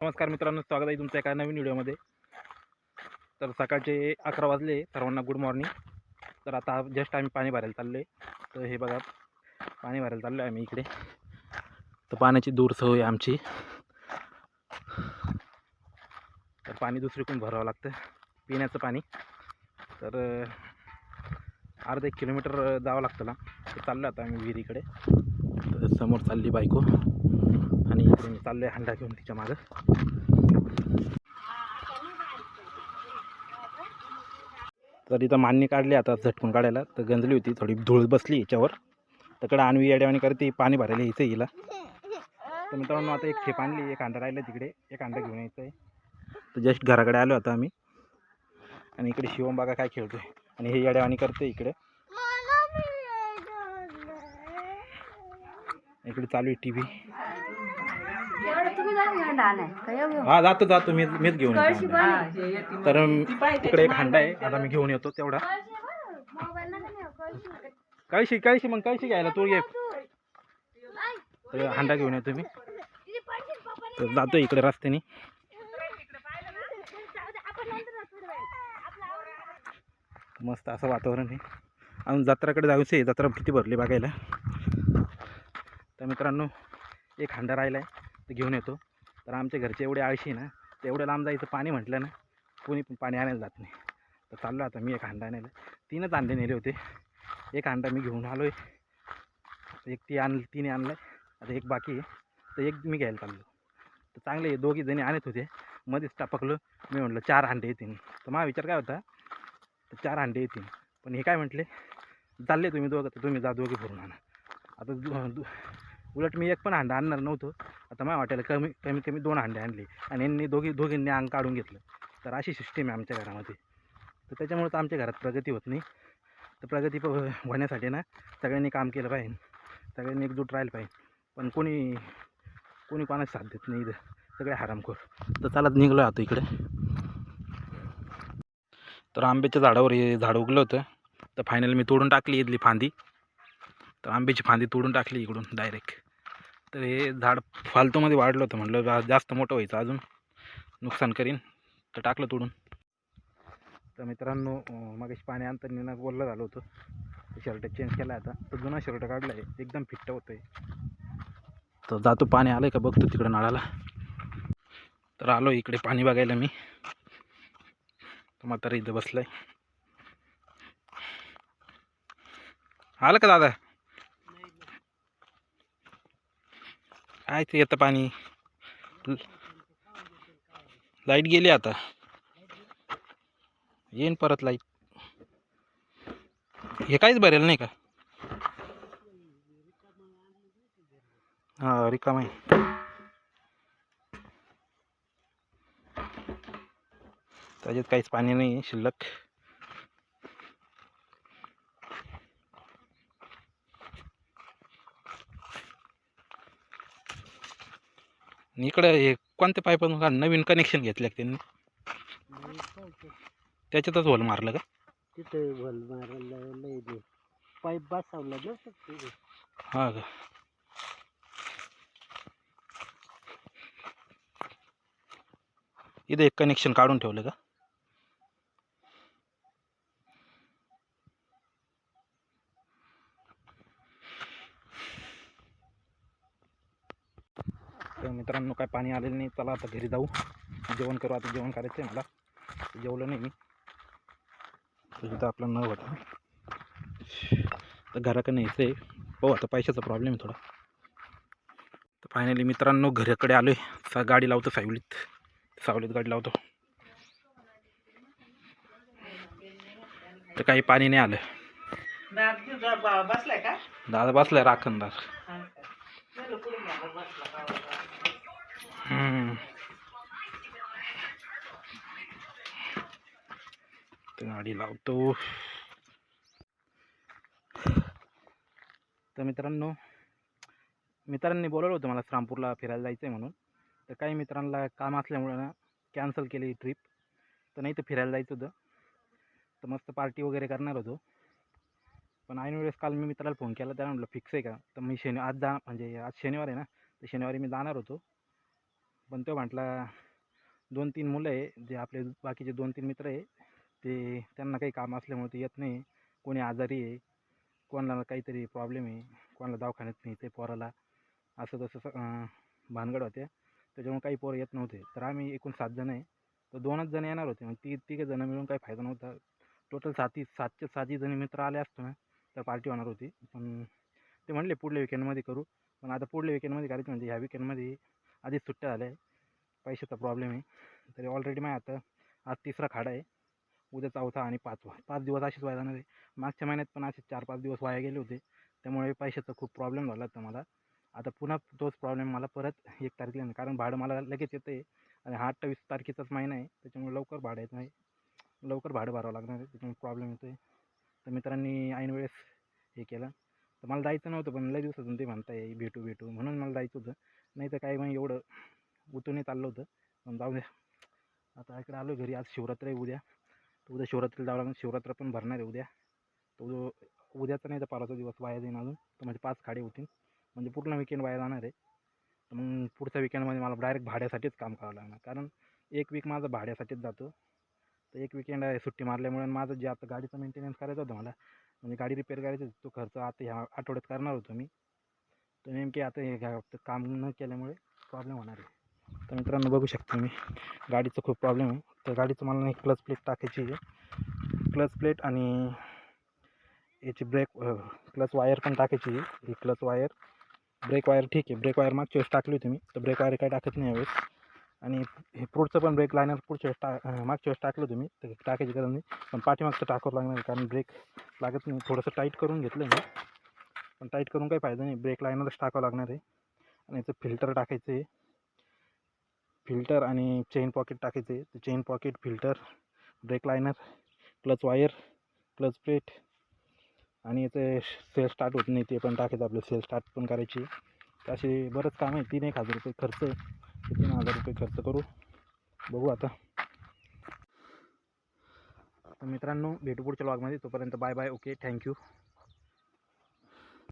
नमस्कार मित्रांनो, स्वागत आहे तुमच्या एका नवीन व्हिडिओमध्ये. तर सकाळचे 11 वाजले. सर्वांना गुड मॉर्निंग. तर आता जस्ट आम्ही पाणी भरायला चाललो आहे. तर हे बघा, पाणी भरायला चाललो आहे आम्ही इकडे. तर पाण्याची दूर सोय आमची. तर पाणी दुसरीकडून भरावं लागतं, पिण्याचं पाणी. तर अर्धा 1 किलोमीटर जावं लागतं ना. तर चाललो आता आम्ही विहिरीकडे. तर समोर चालली बायको आणि इकडे मी चाललो आहे हंडा घेऊन तिच्या मागं. तर इथं मान्य काढली आता झटकून काढायला. तर गंजली होती, थोडी धूळ बसली याच्यावर. तिकडं आणवी येड्यावानी करते, पाणी भरायला यायचं हिला. तर मित्रांनो, आता एक खेप आणली, एक अंडा राहिला तिकडे, एक अंडा घेऊन यायचं आहे. तर जस्ट घराकडे आलो आता आम्ही. आणि इकडे शिवम बघा काय खेळतोय आणि हे येड्यावानी करते इकडे. इकडे चालू आहे टी व्ही. हा जातो मीच घेऊन येतो. तर तिकडे एक हंडा आहे, आता मी घेऊन येतो तेवढा. कळशी मग कळशी घ्यायला तू ये. तर हंडा घेऊन येतो मी. तर जातो इकडे रस्त्याने. मस्त असं वातावरण आहे. अजून जत्राकडे जायचं आहे, जत्रा किती भरली बघायला. तर मित्रांनो, एक हंडा राहिला आहे, तर घेऊन येतो. तर आमच्या घरचे एवढे आळशी ना, तर एवढं लांब जायचं पाणी म्हटलं ना, कोणी पण पाणी आणायला जात नाही. तर चाललो आता मी एक हंडा आणायला. 3च अंडे नेले होते, एक हंडा मी घेऊन आलो आहे. एक तिने आणलं आहे, आता एक बाकी आहे. तर एक मी घ्यायला चाललो. तर चांगले दोघी जणी आणत होते, मध्येच टापकलो. मी म्हटलं 4 हंडे येतील. तर माझा विचार काय होता, तर 4 हंडे येतील. पण हे काय म्हटले, चालले तुम्ही दोघं, तर तुम्ही जा दोघे भरून आणा. आता उलट मी एक पण हंडा आणणार नव्हतो. आता मला वाटायला कमी 2 हंडे आणले आणि यांनी दोघींनी अंग काढून घेतलं. तर अशी सिस्टीम आहे आमच्या घरामध्ये. तर त्याच्यामुळं तर आमच्या घरात प्रगती होत नाही. तर प्रगती होण्यासाठी ना सगळ्यांनी काम केलं पाहिजे, सगळ्यांनी एकजूट राहिलं पाहिजे. पण कोणी कोणाची साथ देत नाही इथं, सगळे हरामखोर. तर चला निघलो आता इकडे. तर आंब्याच्या झाडावर हे झाड उगलं होतं. तर फायनल मी तोडून टाकली इथली फांदी. तर आंब्याची फांदी तोडून टाकली इकडून डायरेक्ट. तर हे झाड फालतूमध्ये वाढलं होतं, म्हटलं जास्त मोठं व्हायचं अजून नुकसान करीन, तर टाकलं तोडून. तर मित्रांनो, मागाशी पाणी आणताना बोललं झालं होतं, शर्ट चेंज केला आता. तर जुना शर्ट काढला आहे, एकदम फिट्ट होतं आहे. तर जातो, पाणी आलं आहे का बघतो तिकडं नळाला. तर आलो इकडे पाणी बघायला मी. तर म्हातारा इथं बसलाय. आलं का दादा? काय ते येतं पाणी. लाईट गेली आता, येईन परत लाईट. हे काहीच भरेल नाही का? हा, रिकाम आहे. त्याच्यात काहीच पाणी नाही शिल्लक. इकडे हे कोणत्या पाईपातून नवीन कनेक्शन घेतलं त्यांनी, त्याच्यातच होल मारलं का? तिथे होल मारायला पाईप बसवला ना. हा का? इथं एक कनेक्शन काढून ठेवलं का? तर मित्रांनो, काय पाणी आलेलं नाही. चला आता घरी जाऊ, जेवण करू. आता जेवण करायचं आहे मला, जेवलं नाही मी. तर आपलं न होता तर घराकडे यायचं आहे. हो, आता पैशाचा प्रॉब्लेम आहे थोडा. तर फायनली मित्रांनो घराकडे आलो आहे. गाडी लावतो सावलीत गाडी लावतो. तर काही पाणी नाही आलं. दादा बसलाय राखणदार. गाडी लावतो. तर मित्रांनी बोलवलं होतं मला श्रामपूरला फिरायला जायचं आहे म्हणून. तर काही मित्रांना काम असल्यामुळं ना कॅन्सल केली ट्रिप. तर नाही तर फिरायला जायचं होतं. तर मस्त पार्टी वगैरे करणार होतो. पण ऐन वेळेस काल मी मित्राला फोन केला, त्याला म्हटलं फिक्स आहे का? तर मी आज म्हणजे आज शनिवार आहे ना, तर शनिवारी मी जाणार होतो. पण तो म्हटला 2-3 मुलं आहे जे आपले बाकीचे 2-3 मित्र आहे ते त्यांना काही काम असल्यामुळे ते येत नाही. कोणी आजारी आहे, कोणाला काहीतरी प्रॉब्लेम आहे, कोणाला दवाखान्यात नाही ते पोराला असं तसं भानगड होत्या. त्याच्यामुळे काही पोरं येत नव्हते. तर आम्ही एकूण 7 जण आहे. तर 2च जण येणार होते. मग तिघं जण मिळून काही फायदा नव्हता. टोटल 7चे 7 जण मित्र आले असतो ना तर पार्टी होणार होती. पण ते म्हणले पुढल्या विकेंडमध्ये करू. पण आता पुढल्या विकेंडमध्ये करायचं म्हणजे ह्या विकेंडमध्ये आधीच सुट्ट्या झाल्या आहे. पैशाचा प्रॉब्लेम आहे. तरी ऑलरेडी माझ्या आता आज 3रा खाडा आहे. उद्या 4था आणि 5वा. 5 दिवस असेच वाया जाणार आहे. मागच्या महिन्यात पण असे 4-5 दिवस वाया गेले होते. त्यामुळे पैशाचा खूप प्रॉब्लेम झाला होता मला. आता पुन्हा तोच प्रॉब्लेम मला परत 1 तारखेला नाही. कारण भाडं मला लगेच येतं आहे आणि हा 28 तारखेचाच महिना आहे. त्याच्यामुळे लवकर भाडं येत नाही. लवकर भाडं भरावं लागणार आहे. त्याच्यामुळे प्रॉब्लेम येतो आहे. तर मित्रांनी ऐन वेळेस हे केलं. तर मला जायचं नव्हतं पण लय दिवसातून ते म्हणताय भेटू म्हणून मला जायचं होतं. नाही तर काय मग एवढं उतूनही चाललं होतं. पण जाऊ द्या. आता इकडे आलो घरी. आज शिवरात्र आहे उद्या. तर उद्या शिवरात्रीला जावं लागणार. शिवरात्र पण भरणार आहे उद्या. तो उद्याचा नाही तर परवाचा दिवस वाया जाईन अजून. तर म्हणजे 5 खाडे होतील. म्हणजे पूर्ण विकेंड वाया जाणार आहे. तर मग पुढच्या विकेंडमध्ये मला डायरेक्ट भाड्यासाठीच काम करावं लागणार. कारण 1 वीक माझं भाड्यासाठीच जातो. तर 1 विकेंड आहे सुट्टी मारल्यामुळे माझं जे आता गाडीचं मेंटेनन्स करायचं होतं मला, म्हणजे गाडी रिपेअर करायची होती, तो खर्च आता ह्या आठवड्यात करणार होतो मी. तर नेमके आता हे काम न केल्यामुळे प्रॉब्लेम होणार आहे. तर मित्रांनो बघू शकता मी गाडीचं खूप प्रॉब्लेम आहे. तर गाडीचं मला नाही क्लच प्लेट टाकायची आहे. क्लच प्लेट आणि याची क्लच वायर पण टाकायची आहे. ही क्लच वायर, ब्रेक वायर ठीक आहे. ब्रेक वायर मागच्या वेळेस टाकली होती मी. तर ब्रेक वायर काही टाकत नाही यावेळेस. आणि हे पुढचं पण ब्रेक लायनर पुढच्या वेळेस मागच्या वेळेस टाकलं होतं मी. तर टाकायची गरज नाही. पण पाठीमागचं टाकावं लागणार आहे कारण ब्रेक लागत नाही. थोडंसं टाईट करून घेतलं मी. पण टाईट करून काही फायदा नाही. ब्रेक लायनरच टाकावं लागणार आहे. आणि याचं फिल्टर टाकायचं आहे. फिल्टर आणि चेन पॉकेट टाकायचं आहे. तर chain pocket, filter, brake liner, clutch wire, clutch plate आणि याचं सेल स्टार्ट होत नाही ते पण टाकायचं. आपलं सेल स्टार्ट पण करायची. तर असे बरंच काम आहे. 3-1 हजार रुपये खर्च आहे. 3,000 रुपये खर्च करू. बघू आता. तर मित्रांनो भेटू पुढच्या व्लॉगमध्ये. तोपर्यंत बाय बाय. Okay, thank you.